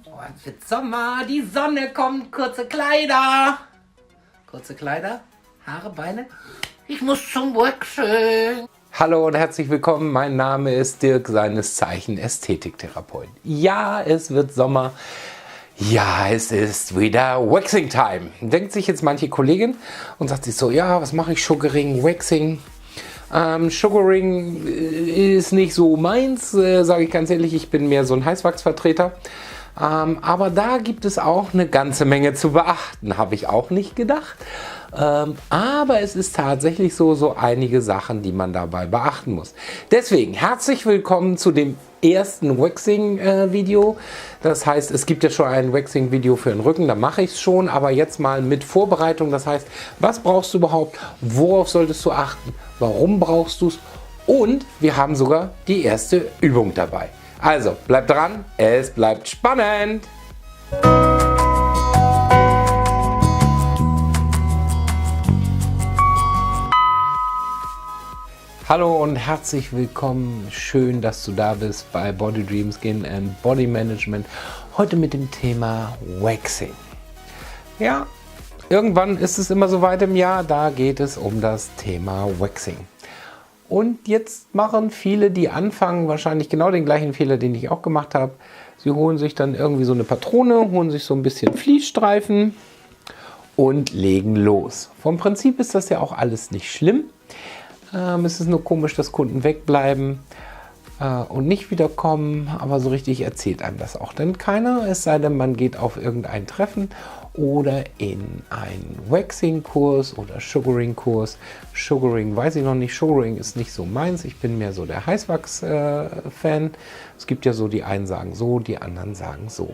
Oh, es wird Sommer, die Sonne kommt, kurze Kleider. Kurze Kleider, Haare, Beine. Ich muss zum Waxing. Hallo und herzlich willkommen, mein Name ist Dirk, seines Zeichen Ästhetiktherapeut. Ja, es wird Sommer. Ja, es ist wieder Waxing Time. Denkt sich jetzt manche Kollegin und sagt sich so, ja, was mache ich? Sugaring, Waxing. Sugaring ist nicht so meins, sage ich ganz ehrlich, ich bin mehr so ein Heißwachsvertreter. Aber da gibt es auch eine ganze Menge zu beachten, habe ich auch nicht gedacht. Aber es ist tatsächlich so einige Sachen, die man dabei beachten muss. Deswegen herzlich willkommen zu dem ersten Waxing-Video. Das heißt, es gibt ja schon ein Waxing-Video für den Rücken, da mache ich es schon, aber jetzt mal mit Vorbereitung. Das heißt, was brauchst du überhaupt? Worauf solltest du achten? Warum brauchst du es? Und wir haben sogar die erste Übung dabei. Also, bleibt dran, es bleibt spannend! Hallo und herzlich willkommen. Schön, dass du da bist bei Body Dream Skin and Body Management. Heute mit dem Thema Waxing. Ja, irgendwann ist es immer so weit im Jahr, da geht es um das Thema Waxing. Und jetzt machen viele, die anfangen, wahrscheinlich genau den gleichen Fehler, den ich auch gemacht habe. Sie holen sich dann irgendwie so eine Patrone, holen sich so ein bisschen Fließstreifen und legen los. Vom Prinzip ist das ja auch alles nicht schlimm. Es ist nur komisch, dass Kunden wegbleiben und nicht wiederkommen, aber so richtig erzählt einem das auch denn keiner, es sei denn, man geht auf irgendein Treffen oder in einen Waxing-Kurs oder Sugaring-Kurs. Sugaring weiß ich noch nicht, Sugaring ist nicht so meins, ich bin mehr so der Heißwachs-Fan. Es gibt ja so, die einen sagen so, die anderen sagen so.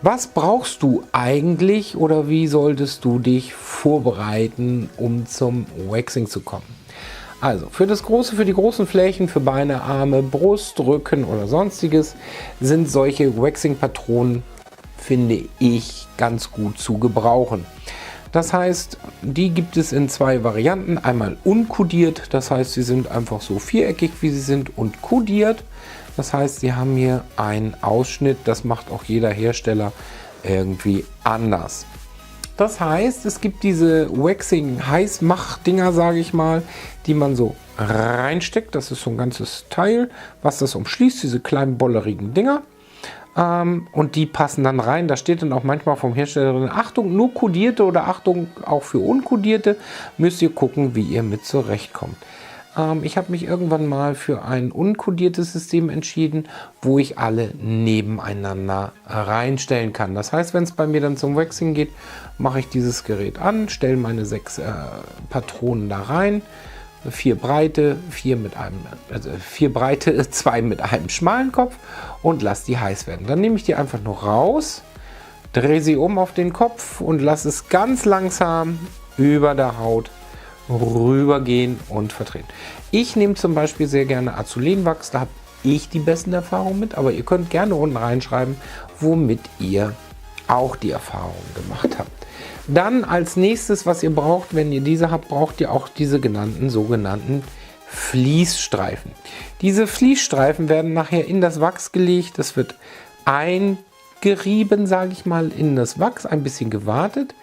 Was brauchst du eigentlich oder wie solltest du dich vorbereiten, um zum Waxing zu kommen? Also für die großen Flächen, für Beine, Arme, Brust, Rücken oder sonstiges sind solche Waxing-Patronen, finde ich, ganz gut zu gebrauchen. Das heißt, die gibt es in zwei Varianten. Einmal unkodiert, das heißt, sie sind einfach so viereckig, wie sie sind, und kodiert. Das heißt, sie haben hier einen Ausschnitt, das macht auch jeder Hersteller irgendwie anders. Das heißt, es gibt diese Waxing-Heißmach-Dinger, sage ich mal, die man so reinsteckt. Das ist so ein ganzes Teil, was das umschließt, diese kleinen bollerigen Dinger. Und die passen dann rein. Da steht dann auch manchmal vom Hersteller drin, Achtung, nur kodierte oder Achtung, auch für unkodierte, müsst ihr gucken, wie ihr mit zurechtkommt. Ich habe mich irgendwann mal für ein unkodiertes System entschieden, wo ich alle nebeneinander reinstellen kann. Das heißt, wenn es bei mir dann zum Waxing geht, mache ich dieses Gerät an, stelle meine 6 Patronen da rein, 4 Breite, 2 mit einem schmalen Kopf und lasse die heiß werden. Dann nehme ich die einfach nur raus, drehe sie um auf den Kopf und lasse es ganz langsam über der Haut rübergehen und verdrehen. Ich nehme zum Beispiel sehr gerne Azulenwachs, da habe ich die besten Erfahrungen mit, aber ihr könnt gerne unten reinschreiben, womit ihr auch die Erfahrungen gemacht habt. Dann als nächstes, was ihr braucht, wenn ihr diese habt, braucht ihr auch diese sogenannten Fließstreifen. Diese Fließstreifen werden nachher in das Wachs gelegt, das wird eingerieben, sage ich mal, in das Wachs, ein bisschen gewartet,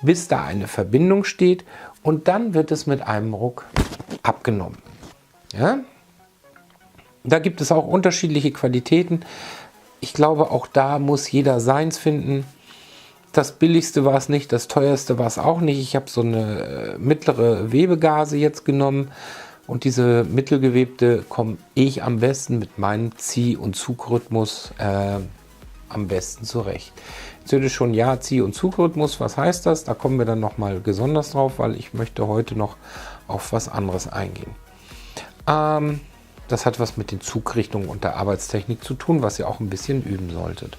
bis da eine Verbindung steht. Und dann wird es mit einem Ruck abgenommen. Ja? Da gibt es auch unterschiedliche Qualitäten. Ich glaube, auch da muss jeder seins finden. Das billigste war es nicht, das teuerste war es auch nicht. Ich habe so eine mittlere Webegase jetzt genommen. Und diese mittelgewebte komme ich am besten mit meinem Zieh- und Zugrhythmus am besten zurecht. Jetzt würde schon ja, Zieh- und Zugrhythmus, was heißt das? Da kommen wir dann nochmal besonders drauf, weil ich möchte heute noch auf was anderes eingehen. Das hat was mit den Zugrichtungen und der Arbeitstechnik zu tun, was ihr auch ein bisschen üben solltet.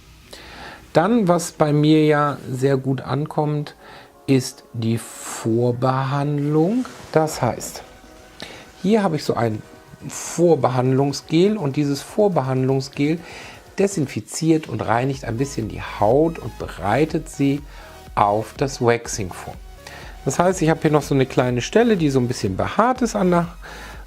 Dann, was bei mir ja sehr gut ankommt, ist die Vorbehandlung. Das heißt, hier habe ich so ein Vorbehandlungsgel und dieses Vorbehandlungsgel desinfiziert und reinigt ein bisschen die Haut und bereitet sie auf das Waxing vor. Das heißt, ich habe hier noch so eine kleine Stelle, die so ein bisschen behaart ist an der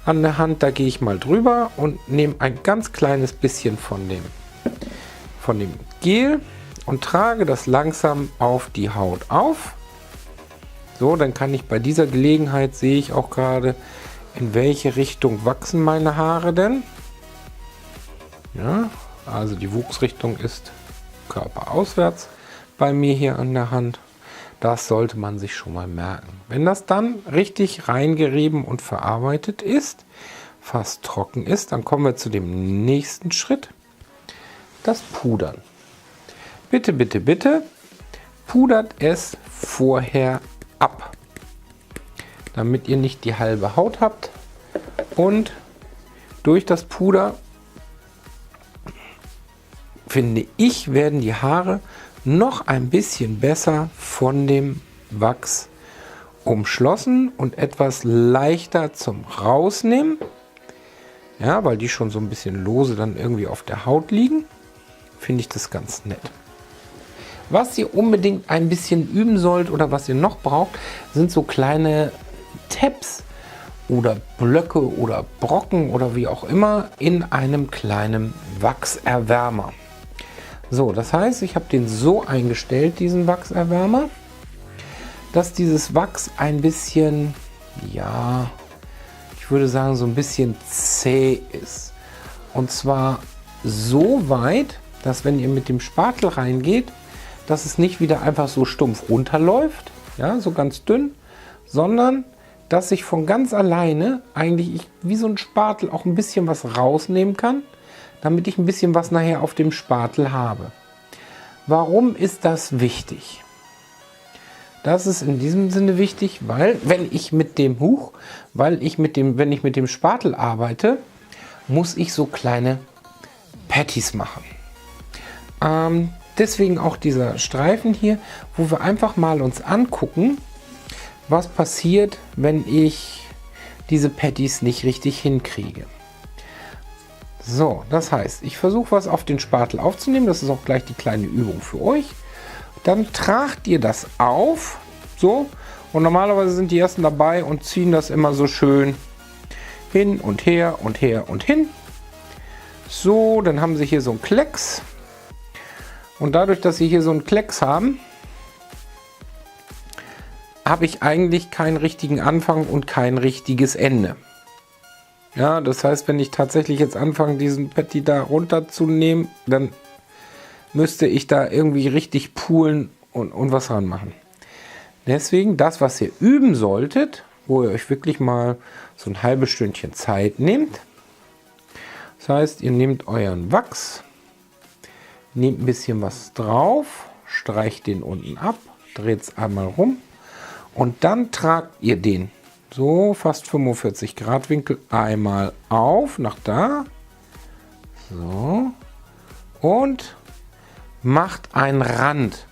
an der Hand, da gehe ich mal drüber und nehme ein ganz kleines bisschen von dem Gel und trage das langsam auf die Haut auf. So, dann kann ich bei dieser Gelegenheit, sehe ich auch gerade, in welche Richtung wachsen meine Haare denn. Ja, also die Wuchsrichtung ist körperauswärts bei mir hier an der Hand. Das sollte man sich schon mal merken. Wenn das dann richtig reingerieben und verarbeitet ist, fast trocken ist, dann kommen wir zu dem nächsten Schritt. Das Pudern. Bitte, bitte, bitte, pudert es vorher ab, damit ihr nicht die halbe Haut habt. Und durch das Puder, finde ich, werden die Haare noch ein bisschen besser von dem Wachs umschlossen und etwas leichter zum Rausnehmen. Ja, weil die schon so ein bisschen lose dann irgendwie auf der Haut liegen, finde ich das ganz nett. Was ihr unbedingt ein bisschen üben sollt oder was ihr noch braucht, sind so kleine Tabs oder Blöcke oder Brocken oder wie auch immer in einem kleinen Wachserwärmer. So, das heißt, ich habe den so eingestellt, diesen Wachserwärmer, dass dieses Wachs ein bisschen, ja, ich würde sagen, so ein bisschen zäh ist. Und zwar so weit, dass wenn ihr mit dem Spatel reingeht, dass es nicht wieder einfach so stumpf runterläuft, ja, so ganz dünn, sondern dass ich von ganz alleine eigentlich wie so ein Spatel auch ein bisschen was rausnehmen kann, damit ich ein bisschen was nachher auf dem Spatel habe. Warum ist das wichtig? Das ist in diesem Sinne wichtig, weil wenn ich mit dem Spatel arbeite, muss ich so kleine Patties machen. Deswegen auch dieser Streifen hier, wo wir einfach mal uns angucken, was passiert, wenn ich diese Patties nicht richtig hinkriege. So, das heißt, ich versuche was auf den Spatel aufzunehmen. Das ist auch gleich die kleine Übung für euch. Dann tragt ihr das auf, so, und normalerweise sind die ersten dabei und ziehen das immer so schön hin und her und her und hin. So, dann haben sie hier so einen Klecks. Und dadurch, dass sie hier so einen Klecks haben, habe ich eigentlich keinen richtigen Anfang und kein richtiges Ende. Ja, das heißt, wenn ich tatsächlich jetzt anfange, diesen Patty da runterzunehmen, dann müsste ich da irgendwie richtig poolen und was ranmachen. Deswegen, das, was ihr üben solltet, wo ihr euch wirklich mal so ein halbes Stündchen Zeit nehmt. Das heißt, ihr nehmt euren Wachs, nehmt ein bisschen was drauf, streicht den unten ab, dreht es einmal rum und dann tragt ihr den so fast 45 Grad Winkel einmal auf, nach da. So. Und macht einen Rand.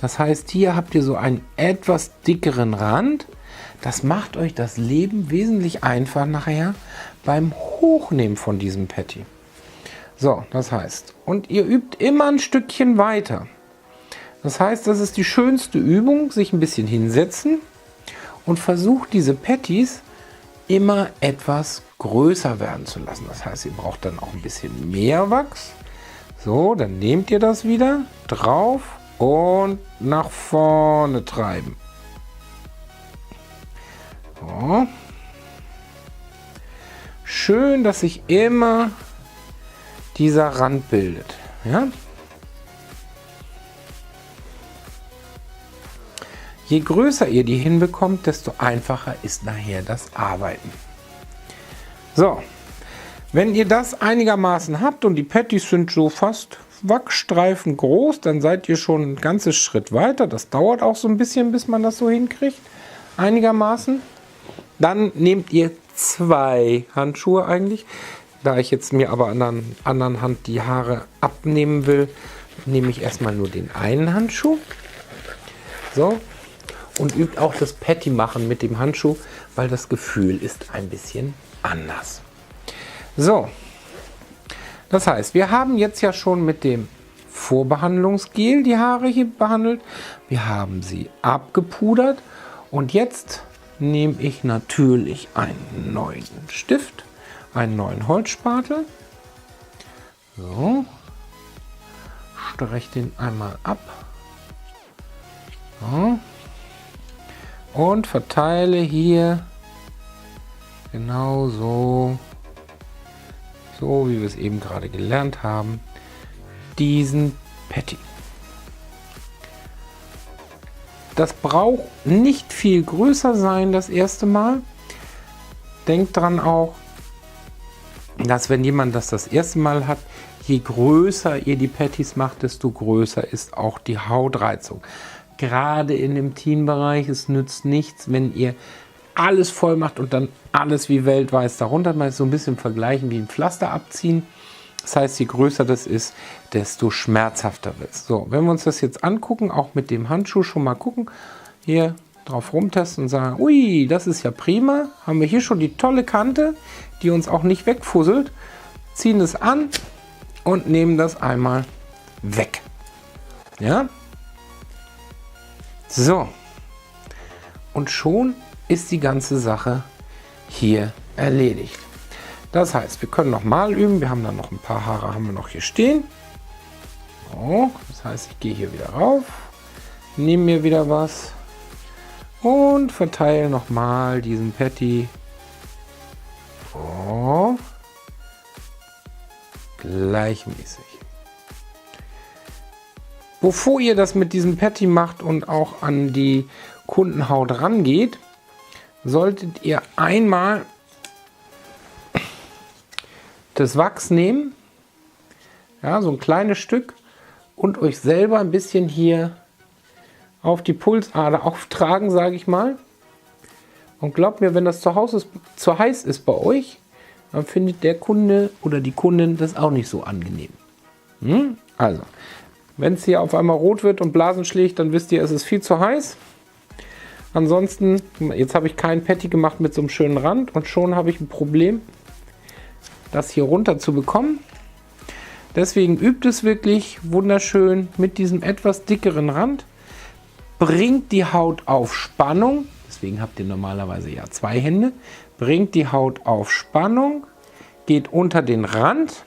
Das heißt, hier habt ihr so einen etwas dickeren Rand. Das macht euch das Leben wesentlich einfacher nachher beim Hochnehmen von diesem Patty. So, das heißt, und ihr übt immer ein Stückchen weiter. Das heißt, das ist die schönste Übung, sich ein bisschen hinsetzen und versucht diese Patties immer etwas größer werden zu lassen. Das heißt, ihr braucht dann auch ein bisschen mehr Wachs. So, dann nehmt ihr das wieder drauf und nach vorne treiben. So. Schön, dass sich immer dieser Rand bildet. Ja? Je größer ihr die hinbekommt, desto einfacher ist nachher das Arbeiten. So, wenn ihr das einigermaßen habt und die Patties sind so fast Wachsstreifen groß, dann seid ihr schon ein ganzes Schritt weiter. Das dauert auch so ein bisschen, bis man das so hinkriegt, einigermaßen. Dann nehmt ihr 2 Handschuhe eigentlich. Da ich jetzt mir aber an der anderen Hand die Haare abnehmen will, nehme ich erstmal nur den einen Handschuh. So. Und übt auch das Patty machen mit dem Handschuh, weil das Gefühl ist ein bisschen anders. So, das heißt, wir haben jetzt ja schon mit dem Vorbehandlungsgel die Haare hier behandelt. Wir haben sie abgepudert und jetzt nehme ich natürlich einen neuen Stift, einen neuen Holzspatel. So, streiche den einmal ab. So. Und verteile hier genau so, wie wir es eben gerade gelernt haben, diesen Patty. Das braucht nicht viel größer sein das erste Mal. Denkt dran auch, dass wenn jemand das erste Mal hat, je größer ihr die Patties macht, desto größer ist auch die Hautreizung. Gerade in dem Teen-Bereich, es nützt nichts, wenn ihr alles voll macht und dann alles wie weltweit darunter. Man ist so ein bisschen vergleichen wie ein Pflaster abziehen. Das heißt, je größer das ist, desto schmerzhafter wird es. So, wenn wir uns das jetzt angucken, auch mit dem Handschuh schon mal gucken, hier drauf rumtesten und sagen, ui, das ist ja prima. Haben wir hier schon die tolle Kante, die uns auch nicht wegfusselt. Ziehen es an und nehmen das einmal weg. Ja? So. Und schon ist die ganze Sache hier erledigt. Das heißt, wir können noch mal üben. Wir haben dann noch ein paar Haare haben wir noch hier stehen. So, das heißt, ich gehe hier wieder rauf, nehme mir wieder was und verteile noch mal diesen Patty. So. Gleichmäßig. Bevor ihr das mit diesem Patty macht und auch an die Kundenhaut rangeht, solltet ihr einmal das Wachs nehmen, ja, so ein kleines Stück, und euch selber ein bisschen hier auf die Pulsader auftragen, sage ich mal. Und glaubt mir, wenn das zu heiß ist bei euch, dann findet der Kunde oder die Kundin das auch nicht so angenehm. Also, wenn es hier auf einmal rot wird und Blasen schlägt, dann wisst ihr, es ist viel zu heiß. Ansonsten, jetzt habe ich keinen Patty gemacht mit so einem schönen Rand und schon habe ich ein Problem, das hier runter zu bekommen. Deswegen übt es wirklich wunderschön mit diesem etwas dickeren Rand. Bringt die Haut auf Spannung. Deswegen habt ihr normalerweise ja 2 Hände. Bringt die Haut auf Spannung. Geht unter den Rand.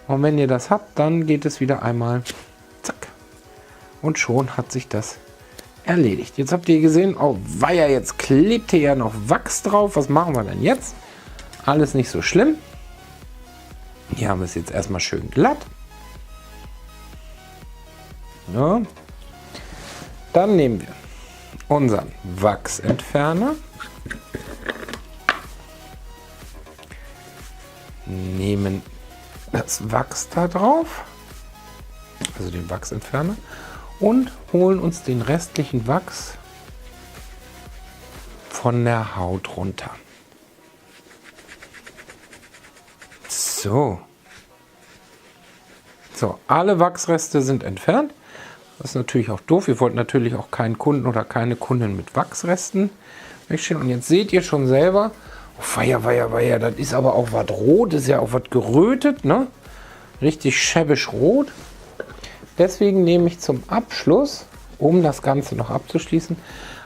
Und wenn ihr das habt, dann geht es wieder einmal zack. Und schon hat sich das erledigt. Jetzt habt ihr gesehen, oh weia, jetzt klebt hier ja noch Wachs drauf. Was machen wir denn jetzt? Alles nicht so schlimm. Hier haben wir es jetzt erstmal schön glatt. Ja. Dann nehmen wir unseren Wachsentferner. Nehmen das Wachs da drauf, also den Wachsentferner, und holen uns den restlichen Wachs von der Haut runter. So, alle Wachsreste sind entfernt. Das ist natürlich auch doof. Ihr wollt natürlich auch keinen Kunden oder keine Kundin mit Wachsresten wegstellen. Und jetzt seht ihr schon selber, oh, weia, das ist aber auch was rot, das ist ja auch was gerötet, ne? Richtig schäbisch rot. Deswegen nehme ich zum Abschluss, um das Ganze noch abzuschließen,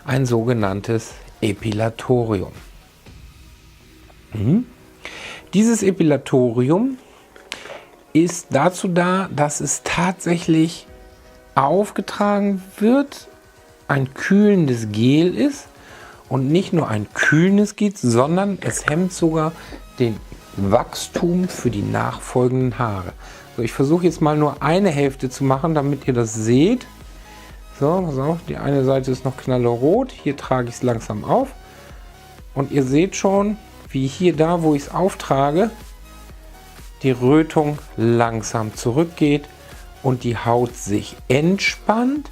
ein sogenanntes Epilatorium. Dieses Epilatorium ist dazu da, dass es tatsächlich aufgetragen wird, ein kühlendes Gel ist und nicht nur ein kühlendes Gel, sondern es hemmt sogar den Wachstum für die nachfolgenden Haare. So, ich versuche jetzt mal nur eine Hälfte zu machen, damit ihr das seht. So, pass auf, die eine Seite ist noch knallerot, hier trage ich es langsam auf und ihr seht schon, wie hier da, wo ich es auftrage, die Rötung langsam zurückgeht und die Haut sich entspannt.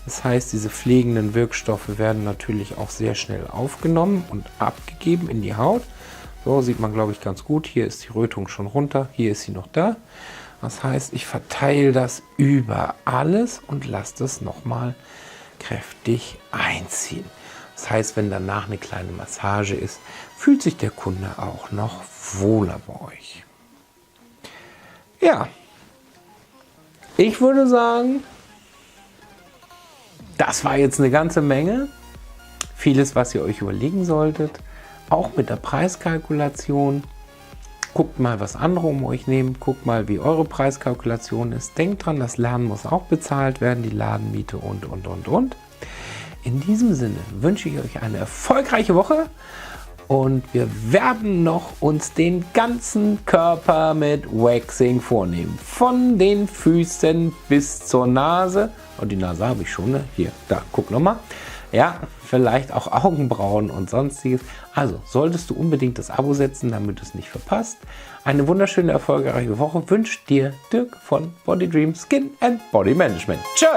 Das heißt, diese pflegenden Wirkstoffe werden natürlich auch sehr schnell aufgenommen und abgegeben in die Haut. So sieht man, glaube ich, ganz gut. Hier ist die Rötung schon runter, hier ist sie noch da. Das heißt, ich verteile das über alles und lasse das nochmal kräftig einziehen. Das heißt, wenn danach eine kleine Massage ist, fühlt sich der Kunde auch noch wohler bei euch. Ja, ich würde sagen, das war jetzt eine ganze Menge. vieles, was ihr euch überlegen solltet. Auch mit der Preiskalkulation. Guckt mal, was andere um euch nehmen. Guckt mal, wie eure Preiskalkulation ist. Denkt dran, das Lernen muss auch bezahlt werden, die Ladenmiete und. In diesem Sinne wünsche ich euch eine erfolgreiche Woche und wir werden noch uns den ganzen Körper mit Waxing vornehmen. Von den Füßen bis zur Nase. Und die Nase habe ich schon, ne? Hier, da, guck nochmal. Ja, vielleicht auch Augenbrauen und sonstiges. Also solltest du unbedingt das Abo setzen, damit du es nicht verpasst. Eine wunderschöne, erfolgreiche Woche wünscht dir Dirk von Body Dream Skin and Body Management. Tschö!